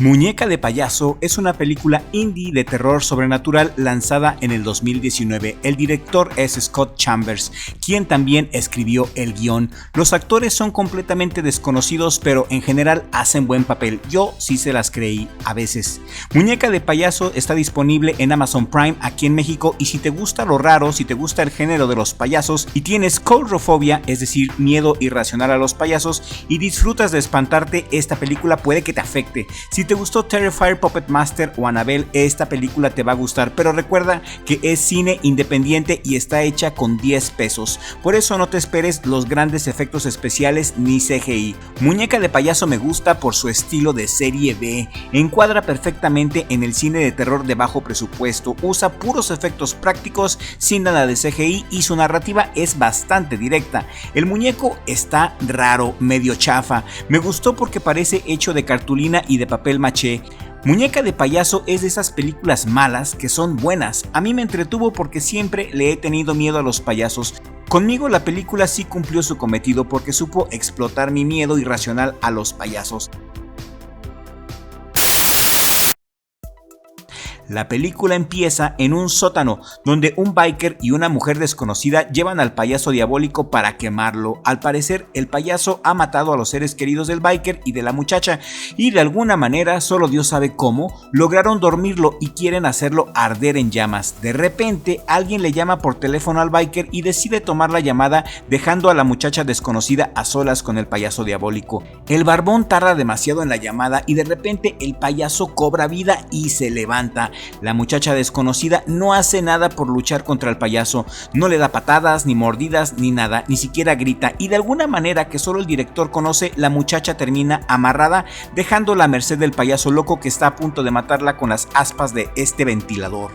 Muñeca de payaso es una película indie de terror sobrenatural lanzada en el 2019. El director es Scott Chambers, quien también escribió el guión. Los actores son completamente desconocidos, pero en general hacen buen papel. Yo sí se las creí a veces. Muñeca de payaso está disponible en Amazon Prime aquí en México, y si te gusta lo raro, si te gusta el género de los payasos y tienes coulrofobia, es decir, miedo irracional a los payasos, y disfrutas de espantarte, esta película puede que te afecte. Si te gustó Terrifier, Puppet Master o Annabelle, esta película te va a gustar, pero recuerda que es cine independiente y está hecha con 10 pesos. Por eso no te esperes los grandes efectos especiales ni CGI. Muñeca de payaso me gusta por su estilo de serie B. Encuadra perfectamente en el cine de terror de bajo presupuesto. Usa puros efectos prácticos sin nada de CGI y su narrativa es bastante directa. El muñeco está raro, medio chafa. Me gustó porque parece hecho de cartulina y de papel maché. Muñeca de payaso es de esas películas malas que son buenas. A mí me entretuvo porque siempre le he tenido miedo a los payasos. Conmigo la película sí cumplió su cometido porque supo explotar mi miedo irracional a los payasos. La película empieza en un sótano donde un biker y una mujer desconocida llevan al payaso diabólico para quemarlo. Al parecer, el payaso ha matado a los seres queridos del biker y de la muchacha, y de alguna manera, solo Dios sabe cómo, lograron dormirlo y quieren hacerlo arder en llamas. De repente, alguien le llama por teléfono al biker y decide tomar la llamada, dejando a la muchacha desconocida a solas con el payaso diabólico. El barbón tarda demasiado en la llamada y de repente el payaso cobra vida y se levanta. La muchacha desconocida no hace nada por luchar contra el payaso, no le da patadas, ni mordidas, ni nada, ni siquiera grita, y de alguna manera que solo el director conoce, la muchacha termina amarrada, dejándola a merced del payaso loco que está a punto de matarla con las aspas de este ventilador.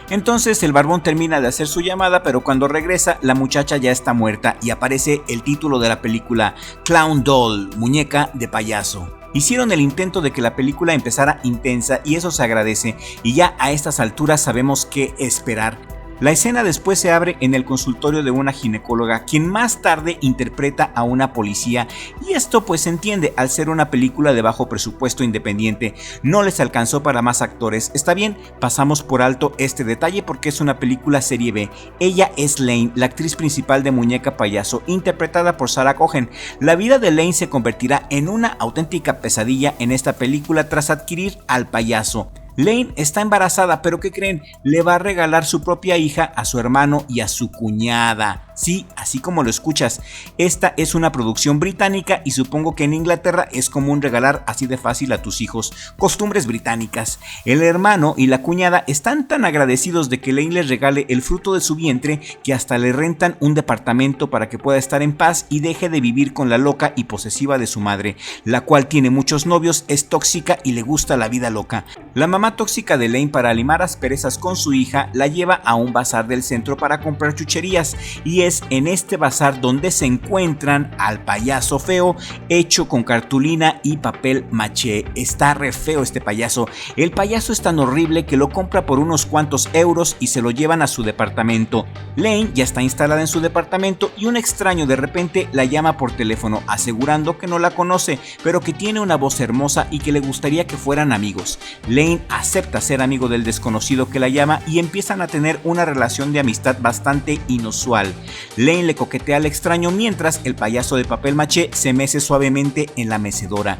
Entonces el barbón termina de hacer su llamada, pero cuando regresa la muchacha ya está muerta y aparece el título de la película, Clown Doll, muñeca de payaso. Hicieron el intento de que la película empezara intensa y eso se agradece, y ya a estas alturas sabemos qué esperar. La escena después se abre en el consultorio de una ginecóloga, quien más tarde interpreta a una policía, y esto pues se entiende al ser una película de bajo presupuesto independiente. No les alcanzó para más actores. Está bien, pasamos por alto este detalle porque es una película serie B. Ella es Lane, la actriz principal de Muñeca Payaso, interpretada por Sarah Cohen. La vida de Lane se convertirá en una auténtica pesadilla en esta película tras adquirir al payaso. Lane está embarazada, pero ¿qué creen? Le va a regalar su propia hija a su hermano y a su cuñada. Sí, así como lo escuchas. Esta es una producción británica y supongo que en Inglaterra es común regalar así de fácil a tus hijos. Costumbres británicas. El hermano y la cuñada están tan agradecidos de que Lane les regale el fruto de su vientre que hasta le rentan un departamento para que pueda estar en paz y deje de vivir con la loca y posesiva de su madre, la cual tiene muchos novios, es tóxica y le gusta la vida loca. La mamá tóxica de Lane, para limar asperezas con su hija, la lleva a un bazar del centro para comprar chucherías, y es en este bazar donde se encuentran al payaso feo hecho con cartulina y papel maché. Está re feo este payaso. El payaso es tan horrible que lo compra por unos cuantos euros y se lo llevan a su departamento. Lane ya está instalada en su departamento y un extraño de repente la llama por teléfono asegurando que no la conoce, pero que tiene una voz hermosa y que le gustaría que fueran amigos. Lane acepta ser amigo del desconocido que la llama y empiezan a tener una relación de amistad bastante inusual. Lane le coquetea al extraño mientras el payaso de papel maché se mece suavemente en la mecedora.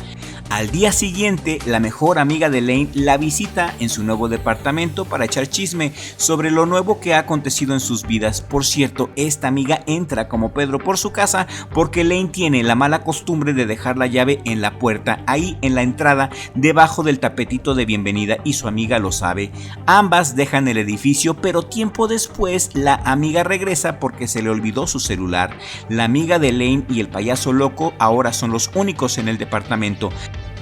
Al día siguiente, la mejor amiga de Lane la visita en su nuevo departamento para echar chisme sobre lo nuevo que ha acontecido en sus vidas. Por cierto, esta amiga entra como Pedro por su casa porque Lane tiene la mala costumbre de dejar la llave en la puerta, ahí en la entrada, debajo del tapetito de bienvenida, y su amiga lo sabe. Ambas dejan el edificio, pero tiempo después la amiga regresa porque se le olvidó su celular. La amiga de Lane y el payaso loco ahora son los únicos en el departamento.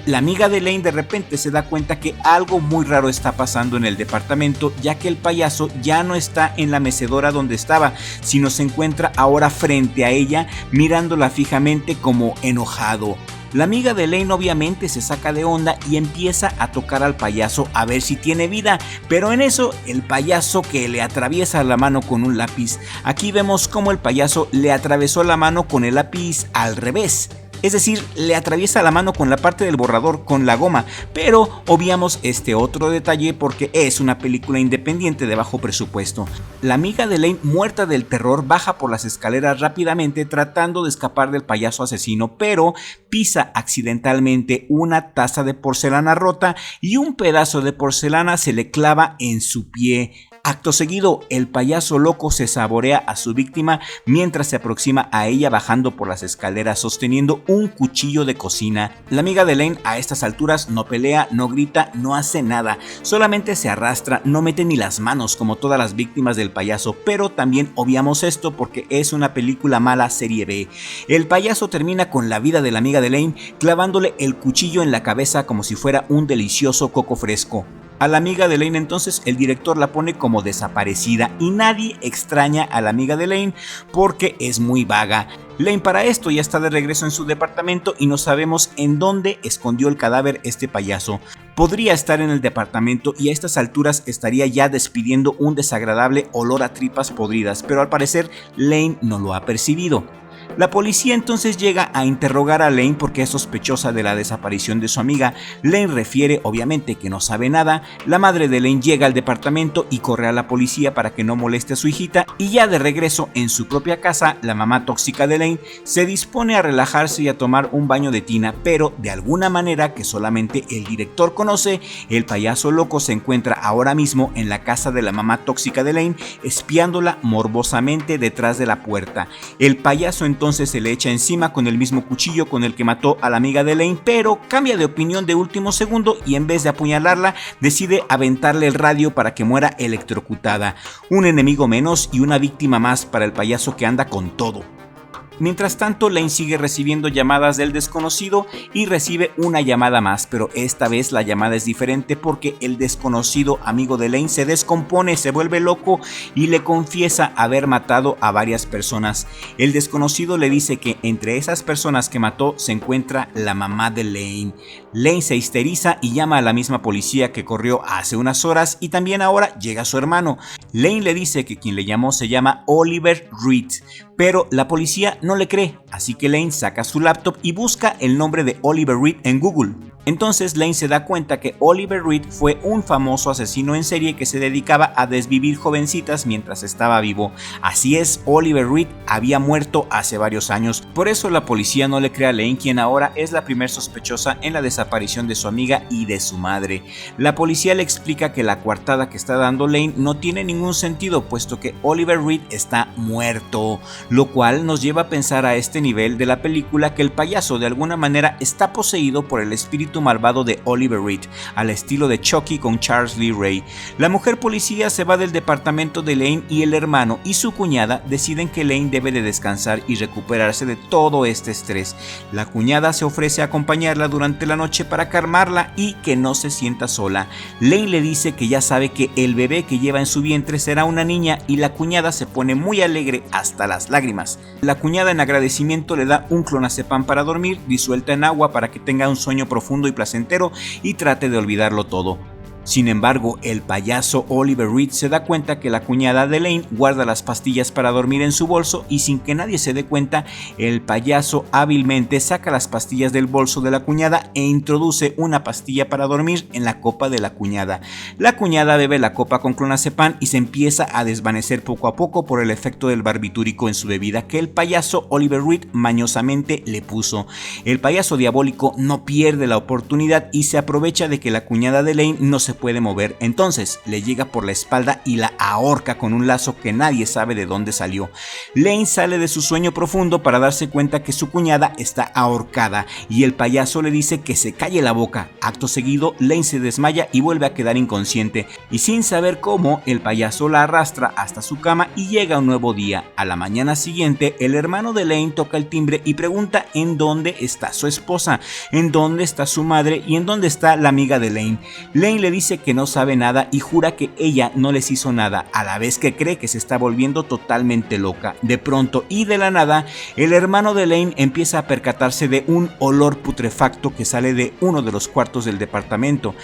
La amiga de Lane de repente se da cuenta que algo muy raro está pasando en el departamento, ya que el payaso ya no está en la mecedora donde estaba, sino se encuentra ahora frente a ella, mirándola fijamente como enojado. La amiga de Lane obviamente se saca de onda y empieza a tocar al payaso a ver si tiene vida, pero en eso el payaso que le atraviesa la mano con un lápiz. Aquí vemos cómo el payaso le atravesó la mano con el lápiz al revés. Es decir, le atraviesa la mano con la parte del borrador con la goma, pero obviamos este otro detalle porque es una película independiente de bajo presupuesto. La amiga de Lane, muerta del terror, baja por las escaleras rápidamente tratando de escapar del payaso asesino, pero pisa accidentalmente una taza de porcelana rota y un pedazo de porcelana se le clava en su pie. Acto seguido, el payaso loco se saborea a su víctima mientras se aproxima a ella bajando por las escaleras sosteniendo un cuchillo de cocina. La amiga de Lane a estas alturas no pelea, no grita, no hace nada, solamente se arrastra, no mete ni las manos como todas las víctimas del payaso, pero también obviamos esto porque es una película mala serie B. El payaso termina con la vida de la amiga de Lane clavándole el cuchillo en la cabeza como si fuera un delicioso coco fresco. A la amiga de Lane entonces el director la pone como desaparecida y nadie extraña a la amiga de Lane porque es muy vaga. Lane para esto ya está de regreso en su departamento y no sabemos en dónde escondió el cadáver este payaso. Podría estar en el departamento y a estas alturas estaría ya despidiendo un desagradable olor a tripas podridas, pero al parecer Lane no lo ha percibido. La policía entonces llega a interrogar a Lane porque es sospechosa de la desaparición de su amiga. Lane refiere obviamente que no sabe nada. La madre de Lane llega al departamento y corre a la policía para que no moleste a su hijita, y ya de regreso en su propia casa, la mamá tóxica de Lane se dispone a relajarse y a tomar un baño de tina, pero de alguna manera que solamente el director conoce, el payaso loco se encuentra ahora mismo en la casa de la mamá tóxica de Lane, espiándola morbosamente detrás de la puerta. El payaso entonces se le echa encima con el mismo cuchillo con el que mató a la amiga de Lane, pero cambia de opinión de último segundo y en vez de apuñalarla decide aventarle el radio para que muera electrocutada. Un enemigo menos y una víctima más para el payaso que anda con todo. Mientras tanto, Lane sigue recibiendo llamadas del desconocido y recibe una llamada más, pero esta vez la llamada es diferente porque el desconocido amigo de Lane se descompone, se vuelve loco y le confiesa haber matado a varias personas. El desconocido le dice que entre esas personas que mató se encuentra la mamá de Lane. Lane se histeriza y llama a la misma policía que corrió hace unas horas y también ahora llega su hermano. Lane le dice que quien le llamó se llama Oliver Reed, pero la policía no le cree, así que Lane saca su laptop y busca el nombre de Oliver Reed en Google. Entonces Lane se da cuenta que Oliver Reed fue un famoso asesino en serie que se dedicaba a desvivir jovencitas mientras estaba vivo. Así es, Oliver Reed había muerto hace varios años, por eso la policía no le cree a Lane, quien ahora es la primer sospechosa en la desaparición de su amiga y de su madre. La policía le explica que la coartada que está dando Lane no tiene ningún sentido, puesto que Oliver Reed está muerto, lo cual nos lleva a pensar a este nivel de la película que el payaso de alguna manera está poseído por el espíritu malvado de Oliver Reed, al estilo de Chucky con Charles Lee Ray. La mujer policía se va del departamento de Lane y el hermano y su cuñada deciden que Lane debe de descansar y recuperarse de todo este estrés. La cuñada se ofrece a acompañarla durante la noche para calmarla y que no se sienta sola. Lane le dice que ya sabe que el bebé que lleva en su vientre será una niña y la cuñada se pone muy alegre hasta las lágrimas. La cuñada en agradecimiento le da un clonazepam para dormir, disuelta en agua para que tenga un sueño profundo y placentero y trate de olvidarlo todo. Sin embargo, el payaso Oliver Reed se da cuenta que la cuñada de Lane guarda las pastillas para dormir en su bolso y sin que nadie se dé cuenta, el payaso hábilmente saca las pastillas del bolso de la cuñada e introduce una pastilla para dormir en la copa de la cuñada. La cuñada bebe la copa con clonazepam y se empieza a desvanecer poco a poco por el efecto del barbitúrico en su bebida que el payaso Oliver Reed mañosamente le puso. El payaso diabólico no pierde la oportunidad y se aprovecha de que la cuñada de Lane no se puede mover, entonces le llega por la espalda y la ahorca con un lazo que nadie sabe de dónde salió. Lane sale de su sueño profundo para darse cuenta que su cuñada está ahorcada y el payaso le dice que se calle la boca. Acto seguido, Lane se desmaya y vuelve a quedar inconsciente y sin saber cómo, el payaso la arrastra hasta su cama y llega un nuevo día. A la mañana siguiente, el hermano de Lane toca el timbre y pregunta en dónde está su esposa, en dónde está su madre y en dónde está la amiga de Lane. Lane le dice que no sabe nada y jura que ella no les hizo nada, a la vez que cree que se está volviendo totalmente loca. De pronto y de la nada, el hermano de Lane empieza a percatarse de un olor putrefacto que sale de uno de los cuartos del departamento.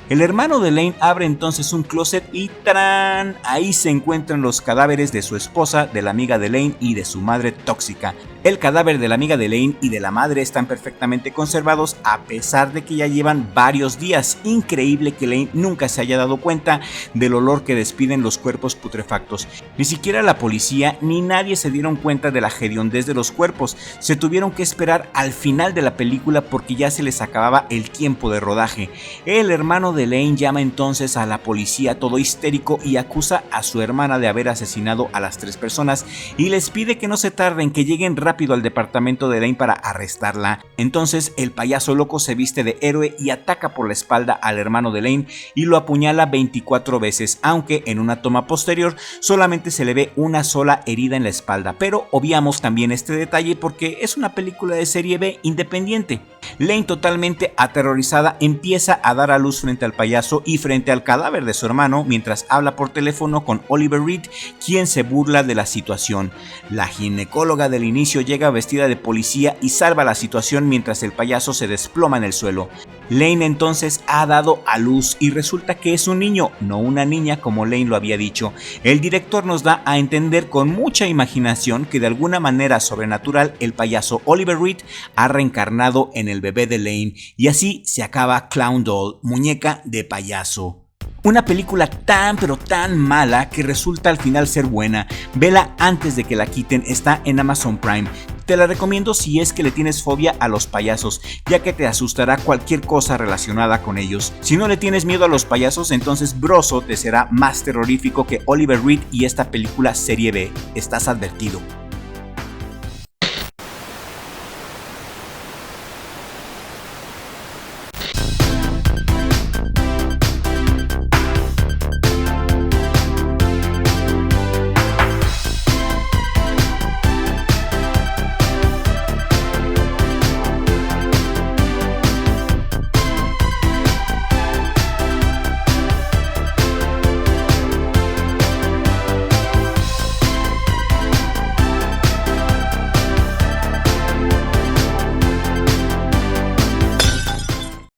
El hermano de Lane abre entonces un closet y ¡tarán! Ahí se encuentran los cadáveres de su esposa, de la amiga de Lane y de su madre tóxica. El cadáver de la amiga de Elaine y de la madre están perfectamente conservados a pesar de que ya llevan varios días. Increíble que Elaine nunca se haya dado cuenta del olor que despiden los cuerpos putrefactos. Ni siquiera la policía ni nadie se dieron cuenta de la hediondez de los cuerpos. Se tuvieron que esperar al final de la película porque ya se les acababa el tiempo de rodaje. El hermano de Elaine llama entonces a la policía todo histérico y acusa a su hermana de haber asesinado a las 3 personas y les pide que no se tarden, que lleguen rápido al departamento de Elaine para arrestarla. Entonces el payaso loco se viste de héroe y ataca por la espalda al hermano de Elaine y lo apuñala 24 veces, aunque en una toma posterior solamente se le ve una sola herida en la espalda, pero obviamos también este detalle porque es una película de serie B independiente. Elaine, totalmente aterrorizada, empieza a dar a luz frente al payaso y frente al cadáver de su hermano mientras habla por teléfono con Oliver Reed, quien se burla de la situación. La ginecóloga del inicio llega vestida de policía y salva la situación mientras el payaso se desploma en el suelo. Elaine entonces ha dado a luz y resulta que es un niño, no una niña como Elaine lo había dicho. El director nos da a entender con mucha imaginación que de alguna manera sobrenatural el payaso Oliver Reed ha reencarnado en el bebé de Elaine y así se acaba Clown Doll, muñeca de payaso. Una película tan pero tan mala que resulta al final ser buena. Vela antes de que la quiten, está en Amazon Prime. Te la recomiendo si es que le tienes fobia a los payasos, ya que te asustará cualquier cosa relacionada con ellos. Si no le tienes miedo a los payasos, entonces Broso te será más terrorífico que Oliver Reed y esta película serie B. Estás advertido.